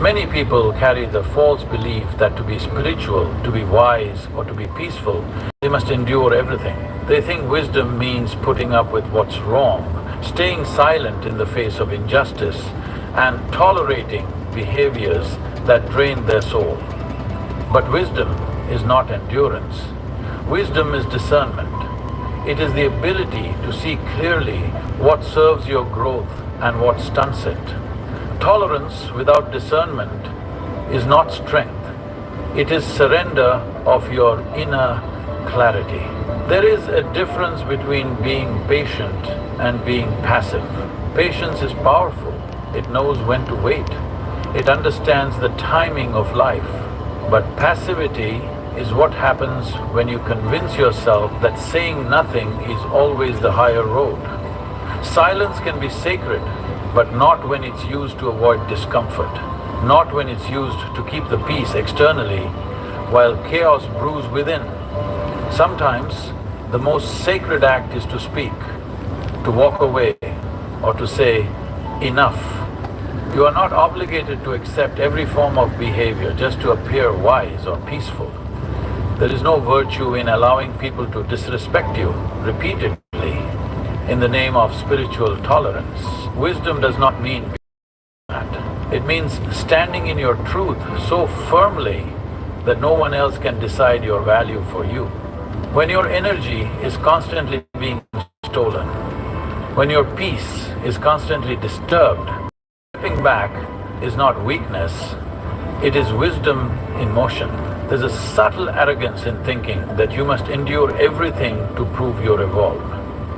Many people carry the false belief that to be spiritual, to be wise or to be peaceful, they must endure everything. They think wisdom means putting up with what's wrong, staying silent in the face of injustice, and tolerating behaviors that drain their soul. But wisdom is not endurance. Wisdom is discernment. It is the ability to see clearly what serves your growth and what stunts it. Tolerance without discernment is not strength. It is surrender of your inner clarity. There is a difference between being patient and being passive. Patience is powerful. It knows when to wait. It understands the timing of life. But passivity is what happens when you convince yourself that saying nothing is always the higher road. Silence can be sacred, but not when it's used to avoid discomfort, not when it's used to keep the peace externally while chaos brews within. Sometimes the most sacred act is to speak, to walk away, or to say, enough. You are not obligated to accept every form of behavior just to appear wise or peaceful. There is no virtue in allowing people to disrespect you repeatedly in the name of spiritual tolerance. Wisdom does not mean that. It means standing in your truth so firmly that no one else can decide your value for you. When your energy is constantly being stolen, when your peace is constantly disturbed, stepping back is not weakness, it is wisdom in motion. There's a subtle arrogance in thinking that you must endure everything to prove you're evolved.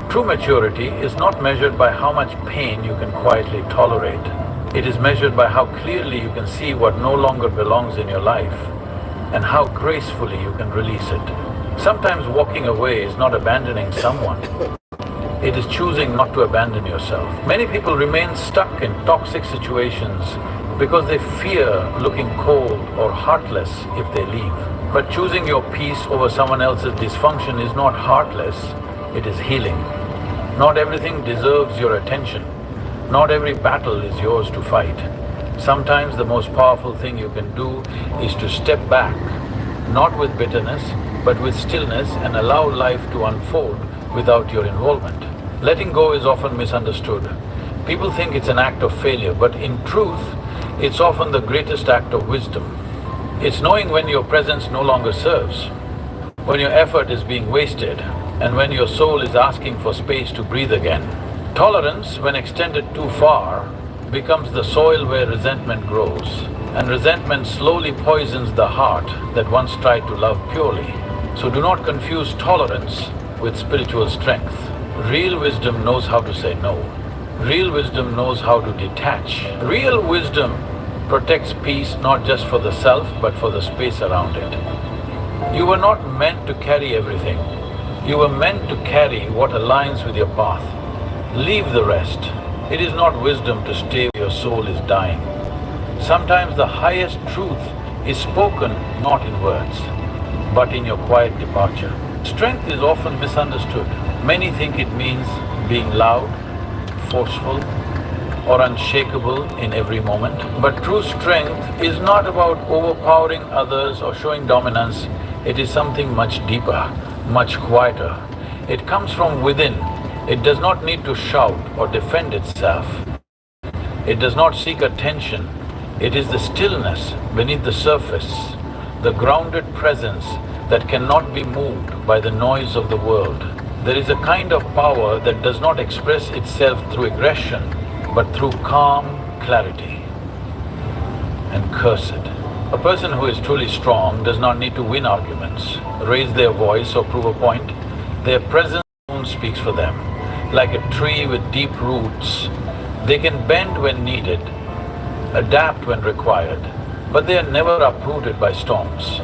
True maturity is not measured by how much pain you can quietly tolerate. It is measured by how clearly you can see what no longer belongs in your life and how gracefully you can release it. Sometimes walking away is not abandoning someone. It is choosing not to abandon yourself. Many people remain stuck in toxic situations because they fear looking cold or heartless if they leave. But choosing your peace over someone else's dysfunction is not heartless, it is healing. Not everything deserves your attention. Not every battle is yours to fight. Sometimes the most powerful thing you can do is to step back, not with bitterness, but with stillness, and allow life to unfold without your involvement. Letting go is often misunderstood. People think it's an act of failure, but in truth, it's often the greatest act of wisdom. It's knowing when your presence no longer serves, when your effort is being wasted, and when your soul is asking for space to breathe again. Tolerance, when extended too far, becomes the soil where resentment grows, and resentment slowly poisons the heart that once tried to love purely. So do not confuse tolerance with spiritual strength. Real wisdom knows how to say no. Real wisdom knows how to detach. Real wisdom protects peace not just for the self, but for the space around it. You were not meant to carry everything. You were meant to carry what aligns with your path. Leave the rest. It is not wisdom to stay where your soul is dying. Sometimes the highest truth is spoken not in words, but in your quiet departure. Strength is often misunderstood. Many think it means being loud, forceful, or unshakable in every moment. But true strength is not about overpowering others or showing dominance. It is something much deeper, much quieter. It comes from within. It does not need to shout or defend itself. It does not seek attention. It is the stillness beneath the surface, the grounded presence that cannot be moved by the noise of the world. There is a kind of power that does not express itself through aggression, but through calm clarity. And curse it. A person who is truly strong does not need to win arguments, raise their voice or prove a point. Their presence alone speaks for them. Like a tree with deep roots, they can bend when needed, adapt when required, but they are never uprooted by storms.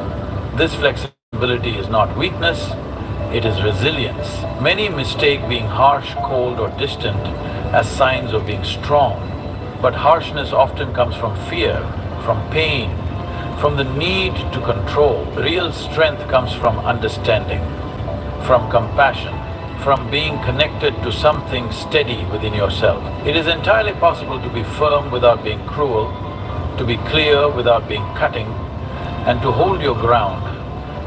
This flexibility is not weakness, it is resilience. Many mistake being harsh, cold or distant as signs of being strong, but harshness often comes from fear, from pain, from the need to control. Real strength comes from understanding, from compassion, from being connected to something steady within yourself. It is entirely possible to be firm without being cruel, to be clear without being cutting, and to hold your ground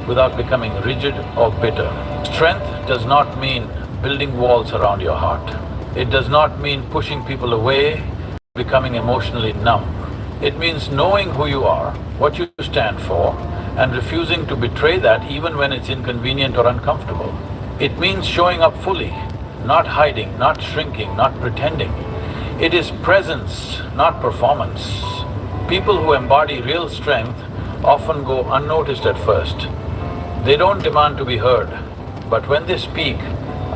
without becoming rigid or bitter. Strength does not mean building walls around your heart. It does not mean pushing people away, becoming emotionally numb. It means knowing who you are, what you stand for, and refusing to betray that even when it's inconvenient or uncomfortable. It means showing up fully, not hiding, not shrinking, not pretending. It is presence, not performance. People who embody real strength often go unnoticed at first. They don't demand to be heard, but when they speak,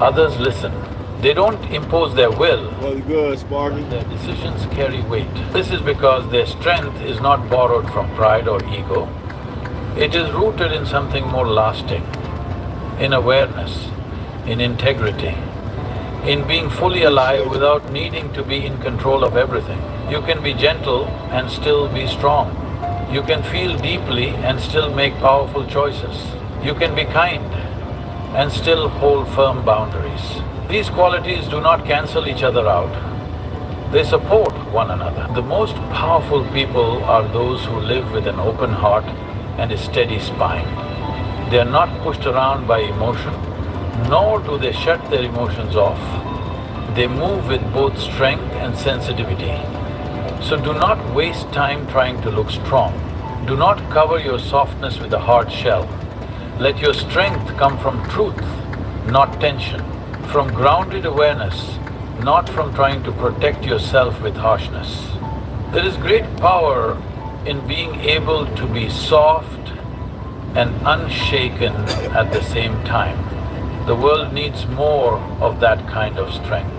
others listen. They don't impose their will. What's good, Sparky? Their decisions carry weight. This is because their strength is not borrowed from pride or ego. It is rooted in something more lasting, in awareness, in integrity, in being fully alive without needing to be in control of everything. You can be gentle and still be strong. You can feel deeply and still make powerful choices. You can be kind and still hold firm boundaries. These qualities do not cancel each other out. They support one another. The most powerful people are those who live with an open heart and a steady spine. They are not pushed around by emotion, nor do they shut their emotions off. They move with both strength and sensitivity. So do not waste time trying to look strong. Do not cover your softness with a hard shell. Let your strength come from truth, not tension, from grounded awareness, not from trying to protect yourself with harshness. There is great power in being able to be soft and unshaken at the same time. The world needs more of that kind of strength.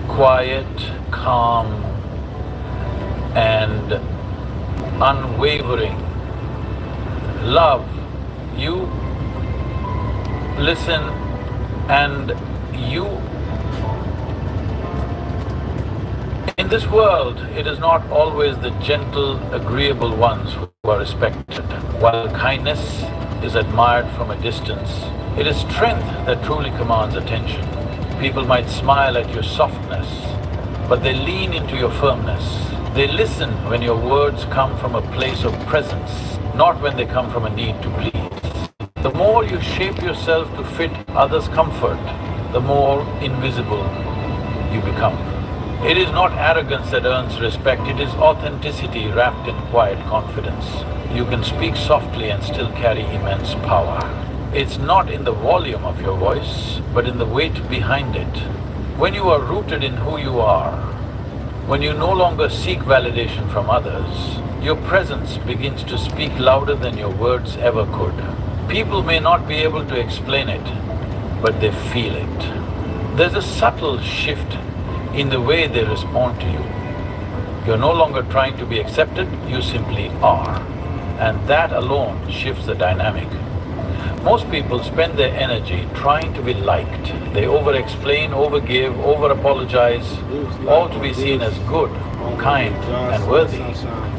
Quiet, calm, and unwavering. Love. You listen and you… In this world, it is not always the gentle, agreeable ones who are respected. While kindness is admired from a distance, it is strength that truly commands attention. People might smile at your softness, but they lean into your firmness. They listen when your words come from a place of presence, not when they come from a need to please. The more you shape yourself to fit others' comfort, the more invisible you become. It is not arrogance that earns respect, it is authenticity wrapped in quiet confidence. You can speak softly and still carry immense power. It's not in the volume of your voice, but in the weight behind it. When you are rooted in who you are, when you no longer seek validation from others, your presence begins to speak louder than your words ever could. People may not be able to explain it, but they feel it. There's a subtle shift in the way they respond to you. You're no longer trying to be accepted, you simply are. And that alone shifts the dynamic. Most people spend their energy trying to be liked. They over-explain, over-give, over-apologize, all to be seen as good, kind, and worthy.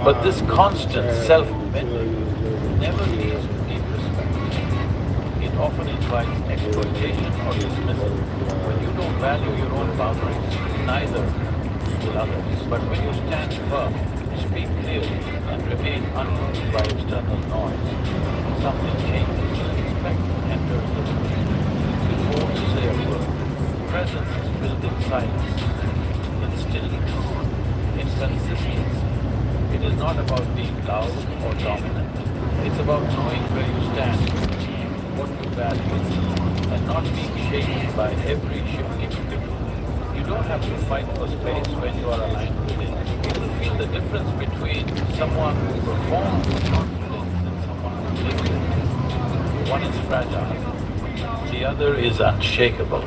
But this constant self-bending never leads to deep respect. It often invites exploitation or dismissal. When you don't value your own boundaries, neither will others. But when you stand firm, speak clearly, and remain unmoved by external noise, something changes. Respect enters the room. Before you say a word, presence is built in silence, in stillness, in consistency. It is not about being loud or dominant. It's about knowing where you stand, what you value, and not being shaken by every shifting wind. You don't have to fight for space when you are aligned with it. You will feel the difference between someone who performs with confidence and someone who lives it. One is fragile, the other is unshakable.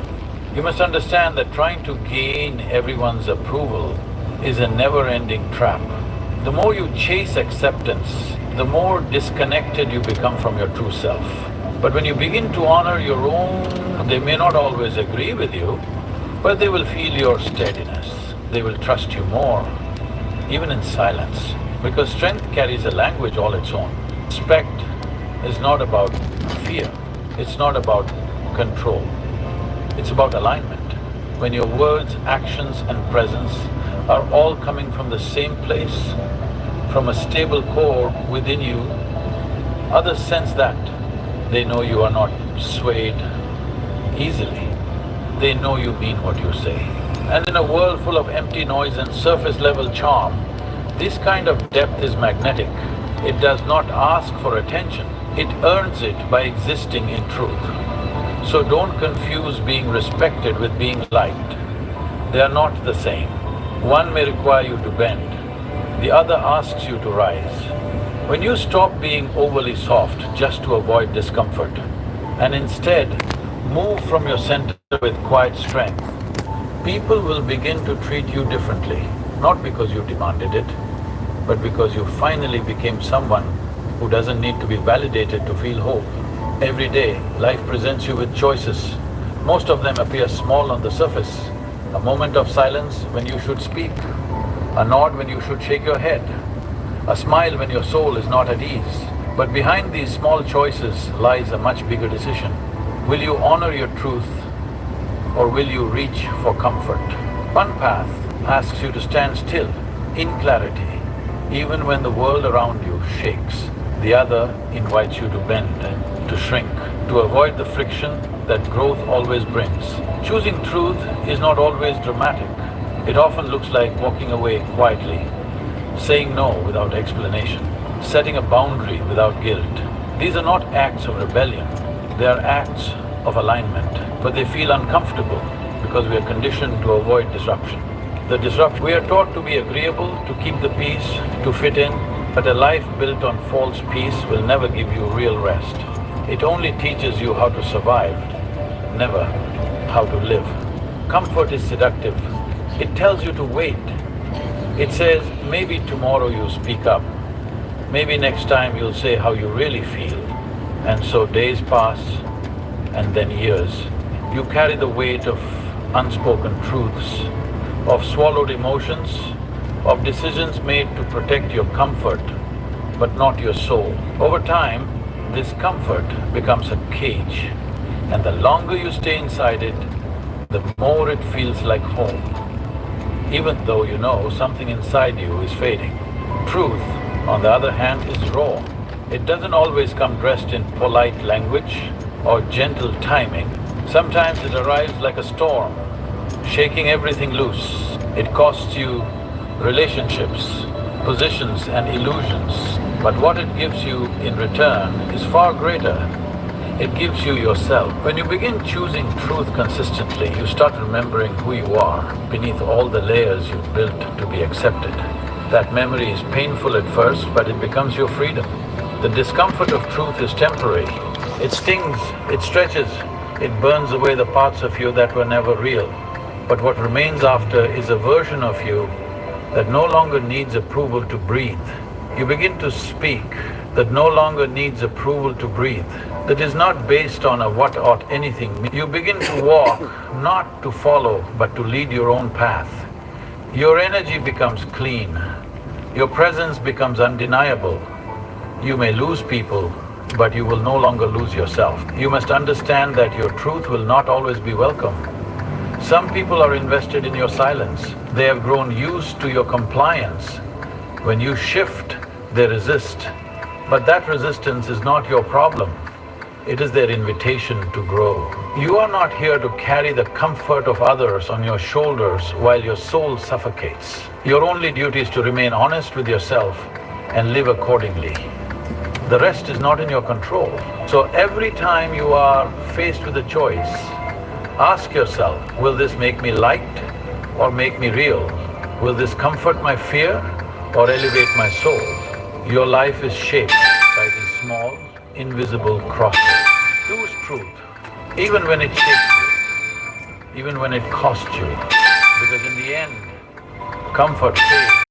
You must understand that trying to gain everyone's approval is a never-ending trap. The more you chase acceptance, the more disconnected you become from your true self. But when you begin to honor your own, they may not always agree with you, but they will feel your steadiness. They will trust you more, even in silence, because strength carries a language all its own. Respect is not about fear, it's not about control, it's about alignment. When your words, actions and presence are all coming from the same place, from a stable core within you. Others sense that. They know you are not swayed easily. They know you mean what you say. And in a world full of empty noise and surface level charm, this kind of depth is magnetic. It does not ask for attention. It earns it by existing in truth. So don't confuse being respected with being liked. They are not the same. One may require you to bend, the other asks you to rise. When you stop being overly soft just to avoid discomfort, and instead move from your center with quiet strength, people will begin to treat you differently, not because you demanded it, but because you finally became someone who doesn't need to be validated to feel whole. Every day, life presents you with choices. Most of them appear small on the surface. A moment of silence when you should speak, a nod when you should shake your head, a smile when your soul is not at ease. But behind these small choices lies a much bigger decision. Will you honor your truth, or will you reach for comfort? One path asks you to stand still, in clarity, even when the world around you shakes. The other invites you to bend, to shrink, to avoid the friction that growth always brings. Choosing truth is not always dramatic. It often looks like walking away quietly, saying no without explanation, setting a boundary without guilt. These are not acts of rebellion, they are acts of alignment, but they feel uncomfortable because we are conditioned to avoid disruption. We are taught to be agreeable, to keep the peace, to fit in, but a life built on false peace will never give you real rest. It only teaches you how to survive, never how to live. Comfort is seductive. It tells you to wait. It says, maybe tomorrow you'll speak up. Maybe next time you'll say how you really feel. And so days pass, and then years. You carry the weight of unspoken truths, of swallowed emotions, of decisions made to protect your comfort, but not your soul. Over time, this comfort becomes a cage, and the longer you stay inside it, the more it feels like home, even though you know something inside you is fading. Truth, on the other hand, is raw. It doesn't always come dressed in polite language or gentle timing. Sometimes it arrives like a storm, shaking everything loose. It costs you relationships, positions, and illusions. But what it gives you in return is far greater. It gives you yourself. When you begin choosing truth consistently, you start remembering who you are beneath all the layers you've built to be accepted. That memory is painful at first, but it becomes your freedom. The discomfort of truth is temporary. It stings, it stretches, it burns away the parts of you that were never real. But what remains after is a version of you that no longer needs approval to breathe. You begin to speak that no longer needs approval to breathe, that is not based on a what ought anything. You begin to walk, not to follow, but to lead your own path. Your energy becomes clean. Your presence becomes undeniable. You may lose people, but you will no longer lose yourself. You must understand that your truth will not always be welcome. Some people are invested in your silence. They have grown used to your compliance. When you shift, they resist. But that resistance is not your problem. It is their invitation to grow. You are not here to carry the comfort of others on your shoulders while your soul suffocates. Your only duty is to remain honest with yourself and live accordingly. The rest is not in your control. So every time you are faced with a choice, ask yourself, will this make me liked or make me real? Will this comfort my fear or elevate my soul? Your life is shaped by these small, invisible crossroads. Choose truth, even when it shakes you, even when it costs you. Because in the end, comfort fades.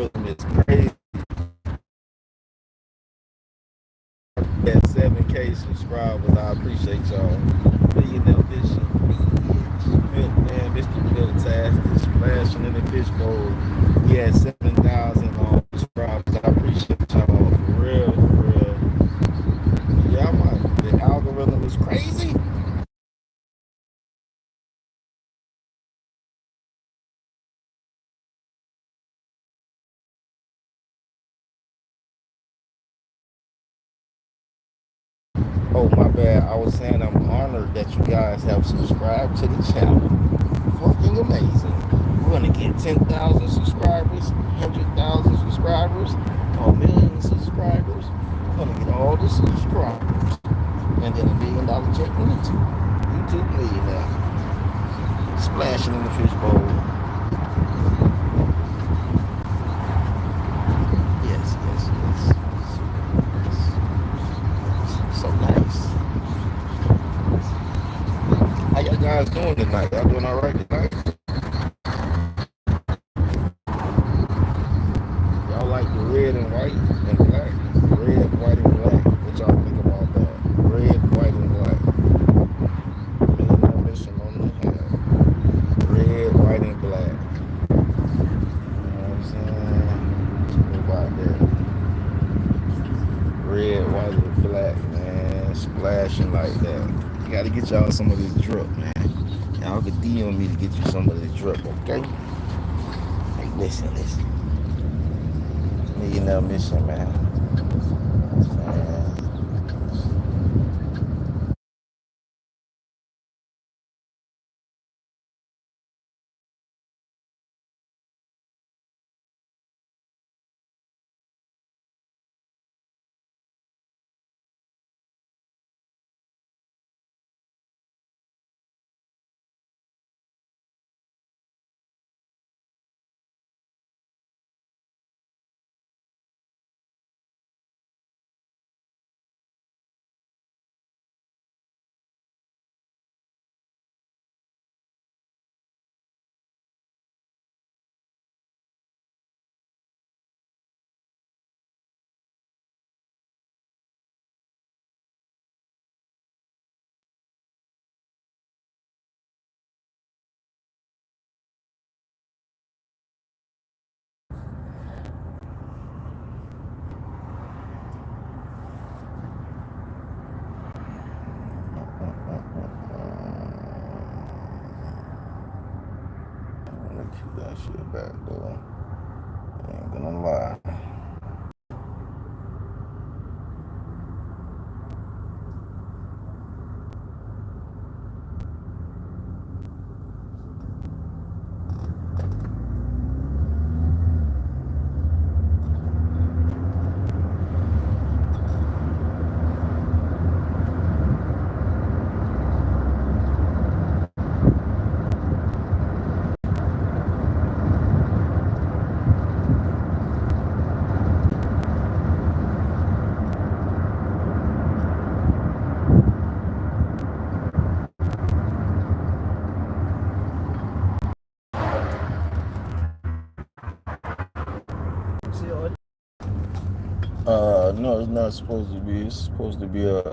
algorithm is crazy. At 7K subscribers, I appreciate y'all. Millionaire Bishop, man, Mr. Milktastic, splashing in the fishbowl. He had 7,000 subscribers. I appreciate y'all for real, for real. Yeah, the algorithm is crazy. Oh, my bad. I was saying I'm honored that you guys have subscribed to the channel. Fucking amazing. We're gonna get 10,000 subscribers, 100,000 subscribers, a million subscribers. We're gonna get all the subscribers, and then $1 million check from YouTube. YouTube millionaire, splashing in the fishbowl. Yes, yes, yes. So nice. How y'all guys doing tonight? Y'all doing all right tonight? Y'all like the red and white and black? Red, white, and black. What y'all think about that? Red, white, and black. Millionaire mission on the hand. Red, white, and black. You know what I'm saying? What about that? Red, white, and black, man. Splashing like that. You gotta get y'all some of this drip, man. Y'all can DM me to get you some of this drip, okay? Hey, listen, listen. Millionaire mission, man. Let me keep that shit back, though. I ain't gonna lie. No, it's not supposed to be. It's supposed to be a